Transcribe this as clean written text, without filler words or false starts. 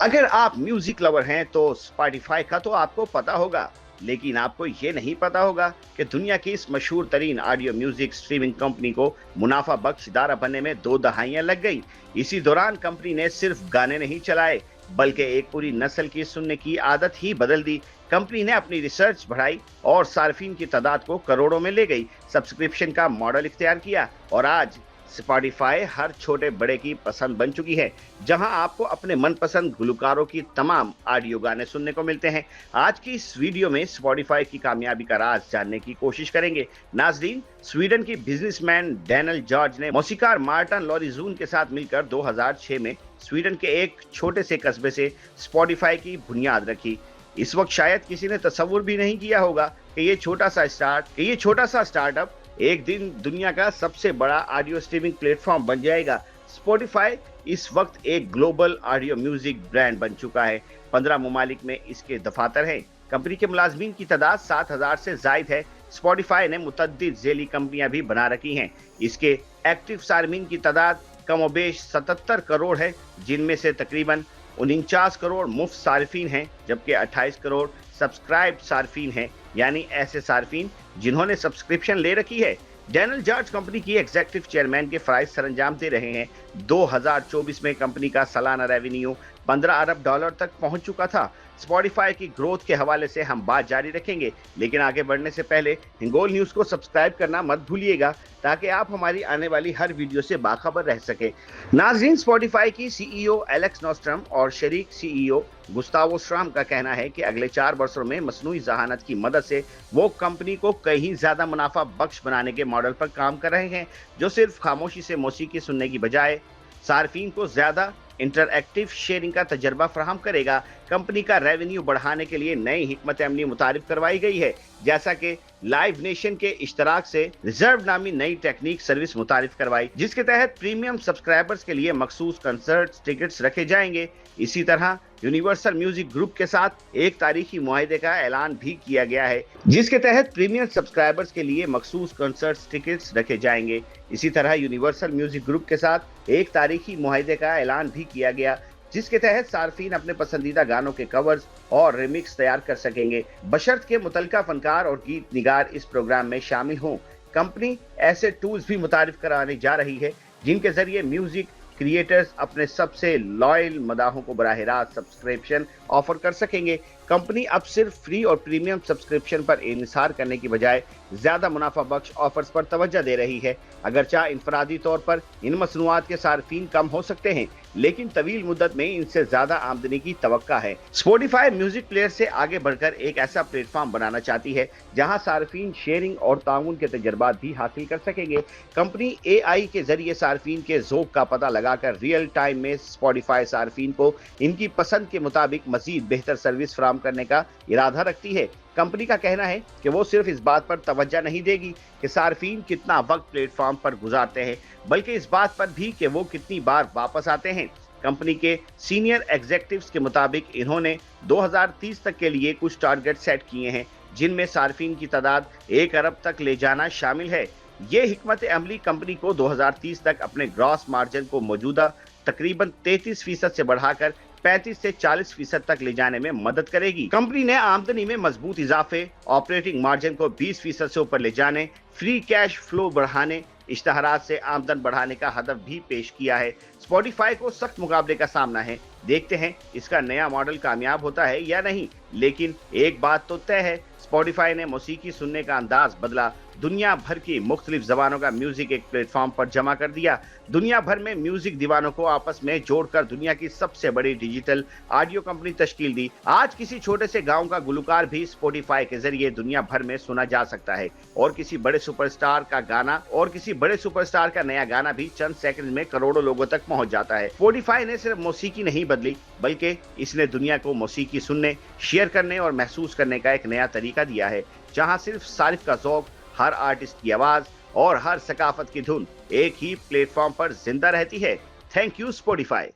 अगर आप music lover हैं तो स्पॉटिफाई का तो आपको पता होगा, लेकिन आपको ये नहीं पता होगा कि दुनिया की इस मशहूर तरीन ऑडियो म्यूजिक स्ट्रीमिंग कंपनी को मुनाफा बख्श इदारा बनने में 2 दहाइयां लग गई। इसी दौरान कंपनी ने सिर्फ गाने नहीं चलाए, बल्कि एक पूरी नस्ल की सुनने की आदत ही बदल दी। कंपनी ने अपनी रिसर्च बढ़ाई और सार्फिन की तादाद को करोड़ों में ले गई, सब्सक्रिप्शन का मॉडल इख्तियार किया और आज स्पॉटिफाई हर छोटे बड़े की पसंद बन चुकी है, जहां आपको अपने मनपसंद गुलकारों की तमाम ऑडियो गाने सुनने को मिलते हैं। आज की इस वीडियो में स्पॉटिफाई की कामयाबी का राज जानने की कोशिश करेंगे। नाजरीन, स्वीडन की बिजनेसमैन डैनियल जॉर्ज ने मौसीकार मार्टिन लॉरीजून के साथ मिलकर 2006 में स्वीडन के एक छोटे से कस्बे से स्पॉटिफाई की बुनियाद रखी। इस वक्त शायद किसी ने तस्वुर भी नहीं किया होगा कि ये छोटा सा स्टार्टअप एक दिन दुनिया का सबसे बड़ा ऑडियो स्ट्रीमिंग प्लेटफॉर्म बन जाएगा। स्पॉटिफाई इस वक्त एक ग्लोबल ऑडियो म्यूजिक ब्रांड बन चुका है। 15 ममालिक में इसके दफातर हैं। कंपनी के मुलाजमीन की तादाद 7,000 से जायद है। स्पॉटिफाई ने मुतअद्दिद झेली कंपनियां भी बना रखी हैं। इसके एक्टिव सार्मिन की तादाद कमोबेश 77 करोड़ है, जिनमें से तकरीबन 49 करोड़ मुफ्त सार्फिन हैं, जबकि 28 करोड़ सब्सक्राइब सार्फिन हैं, यानी ऐसे सार्फिन जिन्होंने सब्सक्रिप्शन ले रखी है। डैनियल जॉर्ज कंपनी की एग्जीक्यूटिव चेयरमैन के फराइज सरंजाम दे रहे हैं। 2024 में कंपनी का सालाना रेवेन्यू 15 अरब डॉलर तक पहुंच चुका था। स्पॉटिफाई की ग्रोथ के हवाले से हम बात जारी रखेंगे, लेकिन आगे बढ़ने से पहले हिंगोल न्यूज को सब्सक्राइब करना मत भूलिएगा, ताकि आप हमारी आने वाली हर वीडियो से बाखबर रह सके। नाज़रीन, स्पॉटिफाई की सीईओ एलेक्स नोस्ट्रम और शरीक सीईओ गुस्तावो श्राम का कहना है कि अगले 4 वर्षों में मसनूई जहानत की मदद से वो कंपनी को कहीं ज्यादा मुनाफा बख्श बनाने के मॉडल पर काम कर रहे हैं, जो सिर्फ खामोशी से मौसीकी सुनने की बजाय सार्फिन को ज्यादा इंटरएक्टिव शेयरिंग का तजर्बा फराहम करेगा। कंपनी का रेवेन्यू बढ़ाने के लिए नई हिकमत अमली मुतारिफ करवाई गई है, जैसा कि लाइव नेशन के इश्तराक से रिजर्व नामी नई टेक्निक सर्विस मुतारिफ करवाई, जिसके तहत प्रीमियम सब्सक्राइबर्स के लिए मखसूस कंसर्ट टिकट्स रखे जाएंगे। इसी तरह यूनिवर्सल म्यूजिक ग्रुप के साथ एक तारीखी मुआहदे का ऐलान भी किया गया है, जिसके तहत प्रीमियम सब्सक्राइबर्स के लिए मखसूस कंसर्ट टिकट्स रखे जाएंगे। इसी तरह यूनिवर्सल म्यूजिक ग्रुप के साथ एक तारीखी मुआहदे का ऐलान भी किया गया, जिसके तहत सार्फिन अपने पसंदीदा गानों के कवर्स और रिमिक्स तैयार कर सकेंगे, बशर्त के मुतल्लिका फनकार और गीत निगार इस प्रोग्राम में शामिल हों। कंपनी ऐसे टूल्स भी मुतारिफ कराने जा रही है, जिनके जरिए म्यूजिक क्रिएटर्स अपने सबसे लॉयल मदाहों को बराह रास्त सब्सक्रिप्शन ऑफर कर सकेंगे। कंपनी अब सिर्फ फ्री और प्रीमियम सब्सक्रिप्शन पर इन्हिसार करने की बजाय ज्यादा मुनाफा बख्श ऑफर्स पर तवज्जो दे रही है। अगरचा इनफरादी तौर पर इन मसनूआत के सार्फिन कम हो सकते हैं, लेकिन तवील मुद्दत में इनसे ज्यादा आमदनी की तवक्का है। स्पॉटिफाई म्यूजिक प्लेयर से आगे बढ़कर एक ऐसा प्लेटफॉर्म बनाना चाहती है जहां सार्फिन शेयरिंग और ताउन के तजर्बात भी हासिल कर सकेंगे। कंपनी एआई के जरिए सार्फिन के ज़ौक़ का पता लगाकर रियल टाइम में स्पॉटिफाई सार्फिन को इनकी पसंद के मुताबिक मजीद बेहतर सर्विस फराहम करने का इरादा रखती है। कंपनी का कहना है कि वो सिर्फ इस बात पर तवज्जो नहीं देगी कि सार्फिन कितना वक्त प्लेटफॉर्म पर गुजारते हैं, बल्कि इस बात पर भी कि वो कितनी बार वापस आते हैं। कंपनी के सीनियर एग्जीक्यूटिव्स के मुताबिक इन्होंने 2030 तक के लिए कुछ टारगेट सेट किए हैं, जिनमें सार्फिन की तादाद 1 अरब तक ले जाना शामिल है। ये हिकमत अमली कंपनी को 2030 तक अपने ग्रॉस मार्जिन को मौजूदा तकरीबन 33% से बढ़ाकर 35 से 40% तक ले जाने में मदद करेगी। कंपनी ने आमदनी में मजबूत इजाफे, ऑपरेटिंग मार्जिन को 20% से ऊपर ले जाने, फ्री कैश फ्लो बढ़ाने, इश्तहारात से आमदन बढ़ाने का हदफ भी पेश किया है। स्पॉटिफाई को सख्त मुकाबले का सामना है। देखते हैं इसका नया मॉडल कामयाब होता है या नहीं, लेकिन एक बात तो तय है, स्पॉटिफाई ने मौसीकी सुनने का अंदाज बदला। दुनिया भर की मुख्तलिफ जबानों का म्यूजिक एक प्लेटफॉर्म पर जमा कर दिया। दुनिया भर में म्यूजिक दीवानों को आपस में जोड़कर दुनिया की सबसे बड़ी डिजिटल ऑडियो कंपनी तश्कील दी। आज किसी छोटे से गांव का गुलकार भी स्पॉटिफाई के जरिए दुनिया भर में सुना जा सकता है, और किसी बड़े सुपरस्टार का नया गाना भी चंद सेकंड में करोड़ों लोगों तक पहुंच जाता है। स्पॉटिफाई ने सिर्फ मौसीकी नहीं बदली, बल्कि इसने दुनिया को मौसीकी सुनने, शेयर करने और महसूस करने का एक नया तरीका दिया है, जहां सिर्फ सारिफ का ज़ौक़, हर आर्टिस्ट की आवाज और हर सकाफत की धुन एक ही प्लेटफॉर्म पर जिंदा रहती है। Thank you Spotify.